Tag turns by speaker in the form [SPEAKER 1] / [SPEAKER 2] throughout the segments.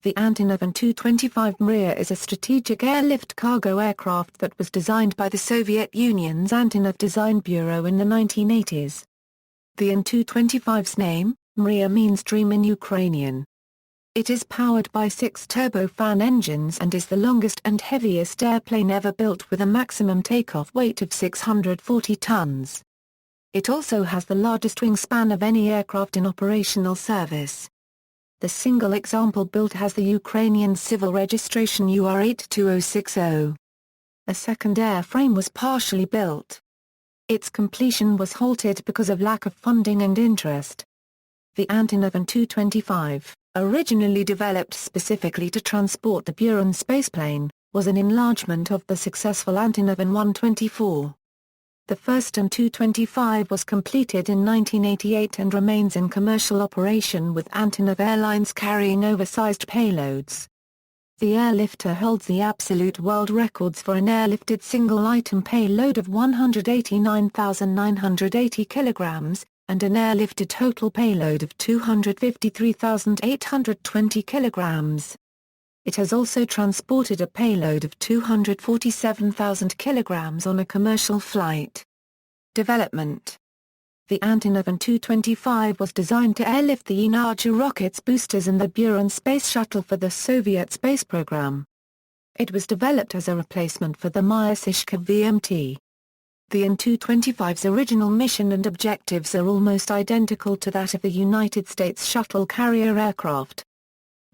[SPEAKER 1] The Antonov An-225 Mrия is a strategic airlift cargo aircraft that was designed by the Soviet Union's Antonov Design Bureau in the 1980s. The An-225's name, Mriya, means dream in Ukrainian. It is powered by 6 turbofan engines and is the longest and heaviest airplane ever built with a maximum takeoff weight of 640 tons. It also has the largest wingspan of any aircraft in operational service. The single example built has the Ukrainian civil registration UR82060. A second airframe was partially built. Its completion was halted because of lack of funding and interest. The Antonov An-225, originally developed specifically to transport the Buran spaceplane, was an enlargement of the successful Antonov An-124. The first An-225 was completed in 1988 and remains in commercial operation with Antonov Airlines carrying oversized payloads. The airlifter holds the absolute world records for an airlifted single-item payload of 189,980 kilograms, and an airlifted total payload of 253,820 kilograms. It has also transported a payload of 247,000 kilograms on a commercial flight. Development. The Antonov An-225 was designed to airlift the Enlarger rockets boosters and the Buran space shuttle for the Soviet space program. It was developed as a replacement for the Mrия VMT. The An-225's original mission and objectives are almost identical to that of the United States shuttle carrier aircraft.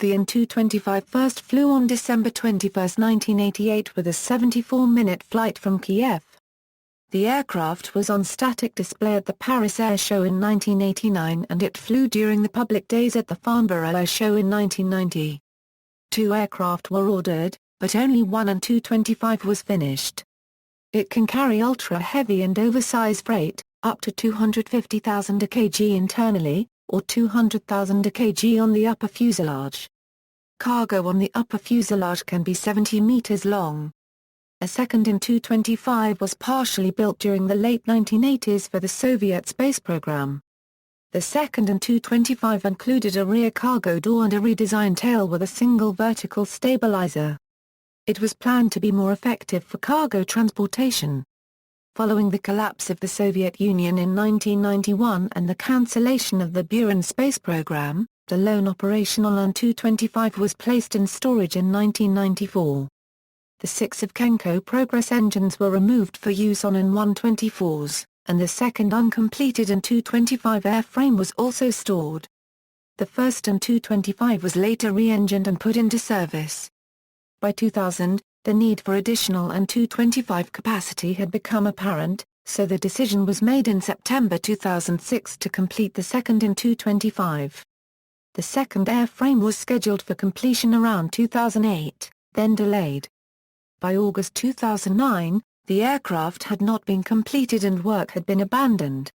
[SPEAKER 1] The An-225 first flew on December 21, 1988 with a 74-minute flight from Kiev. The aircraft was on static display at the Paris Air Show in 1989 and it flew during the public days at the Farnborough Air Show in 1990. 2 aircraft were ordered, but only one An-225 was finished. It can carry ultra-heavy and oversized freight, up to 250,000 kg internally, or 200,000 kg on the upper fuselage. Cargo on the upper fuselage can be 70 meters long. A second An-225 was partially built during the late 1980s for the Soviet space program. The second An-225 included a rear cargo door and a redesigned tail with a single vertical stabilizer. It was planned to be more effective for cargo transportation. Following the collapse of the Soviet Union in 1991 and the cancellation of the Buran space program, the lone operational An-225 was placed in storage in 1994. The 6 of Kenko Progress engines were removed for use on An-124s, and the second uncompleted An-225 airframe was also stored. The first An-225 was later re-engined and put into service. By 2000, the need for additional An-225 capacity had become apparent, so the decision was made in September 2006 to complete the second An-225. The second airframe was scheduled for completion around 2008, then delayed. By August 2009, the aircraft had not been completed and work had been abandoned.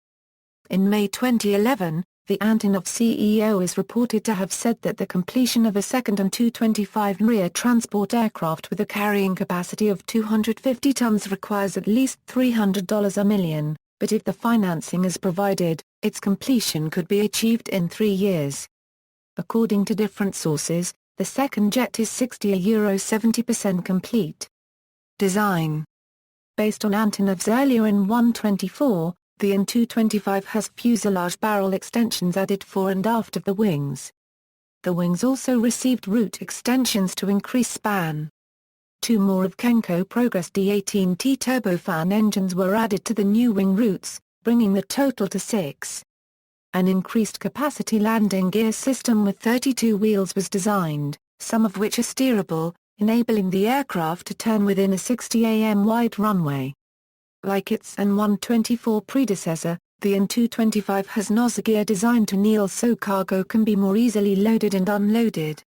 [SPEAKER 1] In May 2011, the Antonov CEO is reported to have said that the completion of a second An-225 Mrия transport aircraft with a carrying capacity of 250 tons requires at least $300 a million, but if the financing is provided, its completion could be achieved in 3 years. According to different sources, the second jet is 70% complete. Design. Based on Antonov's earlier An-124, the An-225 has fuselage barrel extensions added fore and aft of the wings. The wings also received root extensions to increase span. 2 more of Kenko Progress D-18T turbofan engines were added to the new wing roots, bringing the total to 6. An increased capacity landing gear system with 32 wheels was designed, some of which are steerable, enabling the aircraft to turn within a 60 am wide runway. Like its An-124 predecessor, the An-225 has nozzle gear designed to kneel so cargo can be more easily loaded and unloaded.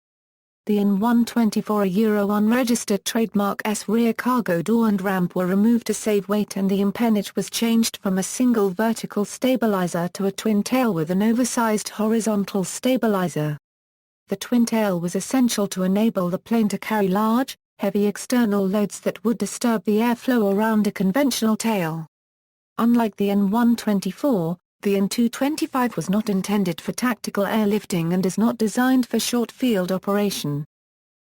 [SPEAKER 1] The An-124 Euro unregistered trademark S rear cargo door and ramp were removed to save weight and the empennage was changed from a single vertical stabilizer to a twin tail with an oversized horizontal stabilizer. The twin tail was essential to enable the plane to carry large, heavy external loads that would disturb the airflow around a conventional tail. Unlike the An-124, the An-225 was not intended for tactical airlifting and is not designed for short field operation.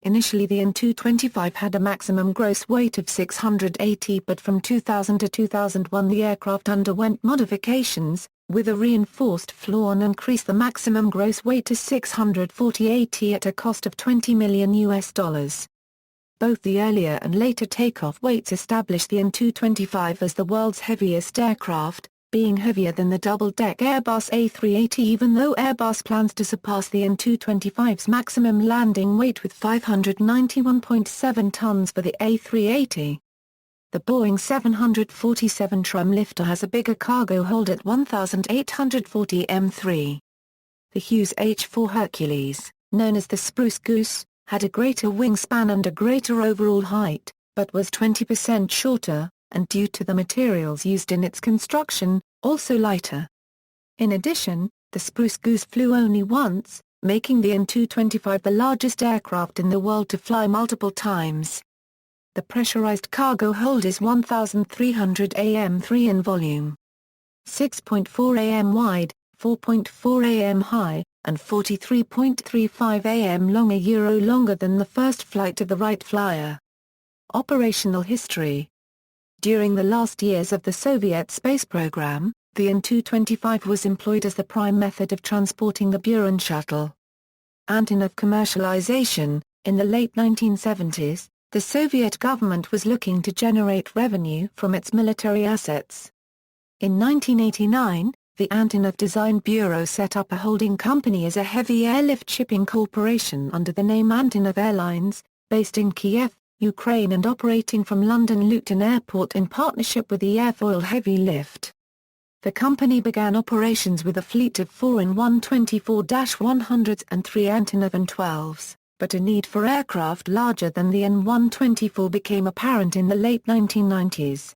[SPEAKER 1] Initially the An-225 had a maximum gross weight of 680, but from 2000 to 2001 the aircraft underwent modifications, with a reinforced floor, and increased the maximum gross weight to 640 at a cost of $20 million. Both the earlier and later takeoff weights established the An-225 as the world's heaviest aircraft, being heavier than the double-deck Airbus A380, even though Airbus plans to surpass the An-225's maximum landing weight with 591.7 tons for the A380. The Boeing 747 tram lifter has a bigger cargo hold at 1,840 m3. The Hughes H-4 Hercules, known as the Spruce Goose, had a greater wingspan and a greater overall height, but was 20% shorter, and due to the materials used in its construction, also lighter. In addition, the Spruce Goose flew only once, making the An-225 the largest aircraft in the world to fly multiple times. The pressurized cargo hold is 1,300 am3 in volume. 6.4 am wide, 4.4 am high, and 43.35 am long, longer than the first flight of the Wright Flyer. Operational history. During the last years of the Soviet space program, the An-225 was employed as the prime method of transporting the Buran shuttle. Antonov commercialization. In the late 1970s, the Soviet government was looking to generate revenue from its military assets. In 1989, the Antonov Design Bureau set up a holding company as a heavy airlift shipping corporation under the name Antonov Airlines, based in Kiev, Ukraine, and operating from London Luton Airport in partnership with the Airfoil Heavy Lift. The company began operations with a fleet of 4 An-124-100s and 3 Antonov An-12s, but a need for aircraft larger than the An-124 became apparent in the late 1990s.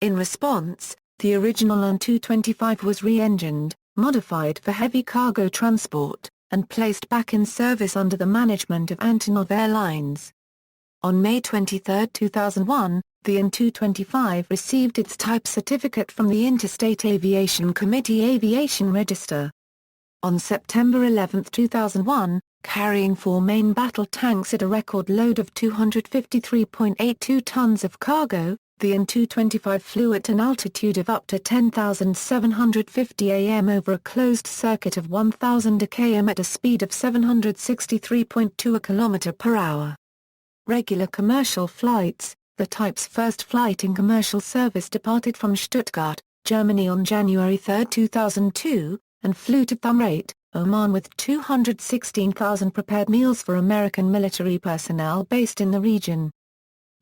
[SPEAKER 1] In response, the original An-225 was re-engined, modified for heavy cargo transport, and placed back in service under the management of Antonov Airlines. On May 23, 2001, the An-225 received its type certificate from the Interstate Aviation Committee Aviation Register. On September 11, 2001, carrying 4 main battle tanks at a record load of 253.82 tons of cargo, the An-225 flew at an altitude of up to 10,750 am over a closed circuit of 1,000 km at a speed of 763.2 km/h. Regular commercial flights. The type's first flight in commercial service departed from Stuttgart, Germany on January 3, 2002, and flew to Thumrait, Oman with 216,000 prepared meals for American military personnel based in the region.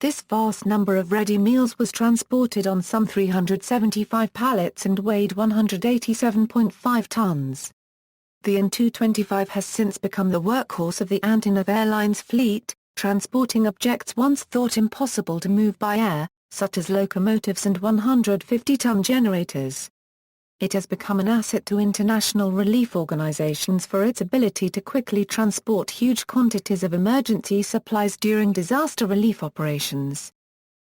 [SPEAKER 1] This vast number of ready meals was transported on some 375 pallets and weighed 187.5 tons. The An-225 has since become the workhorse of the Antonov Airlines fleet, transporting objects once thought impossible to move by air, such as locomotives and 150-ton generators. It has become an asset to international relief organizations for its ability to quickly transport huge quantities of emergency supplies during disaster relief operations.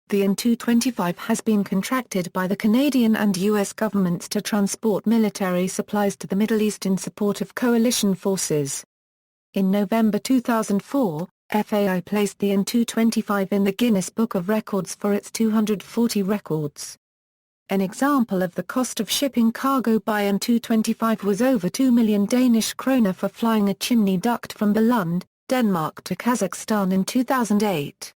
[SPEAKER 1] The An-225 has been contracted by the Canadian and U.S. governments to transport military supplies to the Middle East in support of coalition forces. In November 2004, FAI placed the An-225 in the Guinness Book of Records for its 240 records. An example of the cost of shipping cargo by An-225 was over 2 million Danish kroner for flying a chimney duct from Billund, Denmark to Kazakhstan in 2008.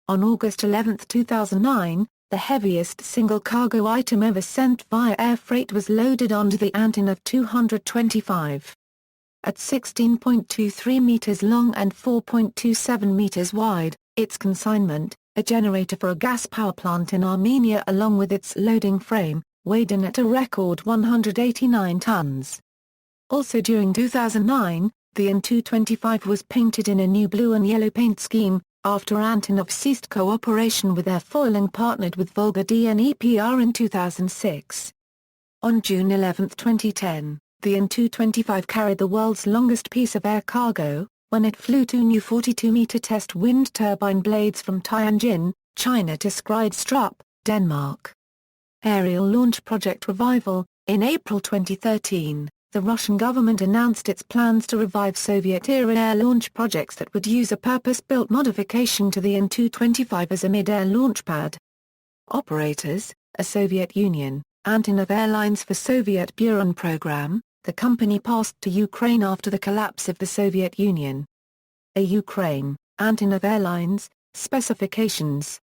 [SPEAKER 1] On August 11, 2009, the heaviest single cargo item ever sent via air freight was loaded onto the Antonov 225. At 16.23 meters long and 4.27 meters wide, its consignment, a generator for a gas power plant in Armenia along with its loading frame, weighed in at a record 189 tons. Also during 2009, the An-225 was painted in a new blue and yellow paint scheme, after Antonov ceased cooperation with Airfoil and partnered with Volga DNEPR in 2006. On June 11, 2010, the An-225 carried the world's longest piece of air cargo, when it flew 2 new 42-meter test wind turbine blades from Tianjin, China to Skridstrup, Denmark. Aerial Launch Project Revival. In April 2013, the Russian government announced its plans to revive Soviet-era air launch projects that would use a purpose-built modification to the An-225 as a mid-air launch pad. Operators, a Soviet Union, Antonov Airlines for Soviet Buran program, the company passed to Ukraine after the collapse of the Soviet Union. A Ukraine, Antonov Airlines, specifications.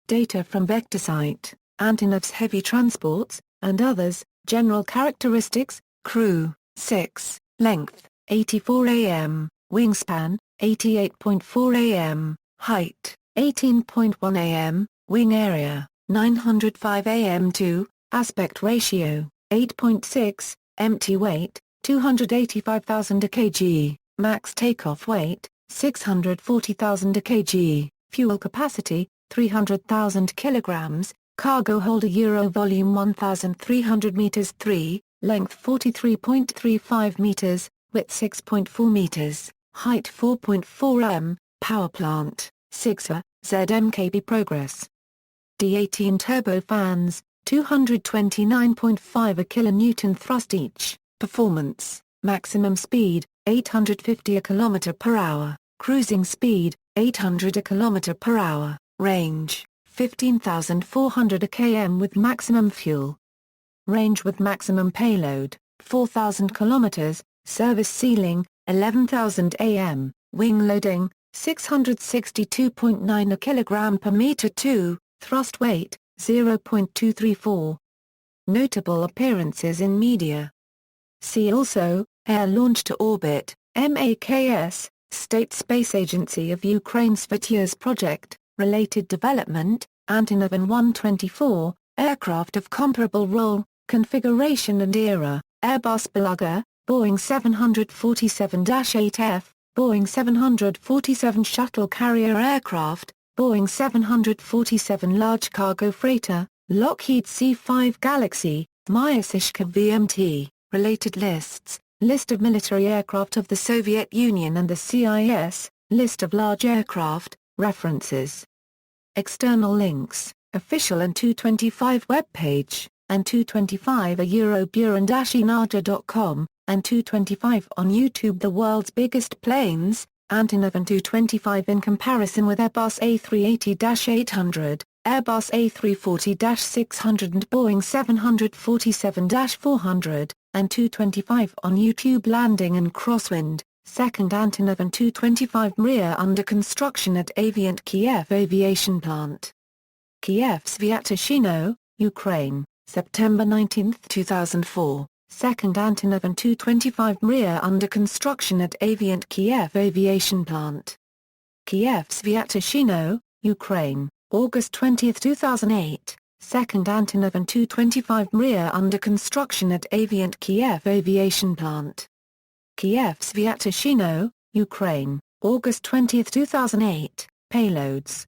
[SPEAKER 1] Data from vector site, Antonov's heavy transports, and others, general characteristics, crew, 6, length, 84 am, wingspan, 88.4 am, height, 18.1 am, wing area, 905 am2, aspect ratio, 8.6, empty weight, 285,000 kg, max takeoff weight, 640,000 kg, fuel capacity, 300,000 kilograms, cargo holder Euro volume 1,300 meters 3, length 43.35 meters, width 6.4 meters, height 4.4 m, power plant, 6 ZMKB progress. D18 turbofans, 229.5 kN thrust each, performance, maximum speed, 850 km/h, cruising speed, 800 km/h, range, 15,400 km with maximum fuel. Range with maximum payload, 4,000 km, service ceiling, 11,000 am, wing loading, 662.9 kg per meter 2, thrust weight, 0.234. Notable appearances in media. See also, Air Launch to Orbit, MAKS, State Space Agency of Ukraine Svetyaz project, related development, Antonov An-124, aircraft of comparable role, configuration and era, Airbus Beluga, Boeing 747-8F, Boeing 747 shuttle carrier aircraft, Boeing 747 large cargo freighter, Lockheed C-5 Galaxy, Myasishka VMT, related lists, list of military aircraft of the Soviet Union and the CIS, list of large aircraft, references. External links, official An-225 webpage, An-225 a Buran-Inaja.com, An-225 on YouTube. The world's biggest planes, Antonov An-225 in comparison with Airbus A380-800, Airbus A340-600 and Boeing 747-400, An-225 on YouTube. Landing and crosswind, second Antonov An-225 Mrия under construction at Aviant Kiev Aviation Plant. Kiev Sviatashino, Ukraine, September 19, 2004. Second Antonov An-225 Mrия under construction at Aviant Kiev Aviation Plant. Kiev Sviatashino, Ukraine, August 20, 2008. Second Antonov An-225 Mrия under construction at Aviant Kiev Aviation Plant. Kiev Sviatashino, Ukraine, August 20, 2008. Payloads,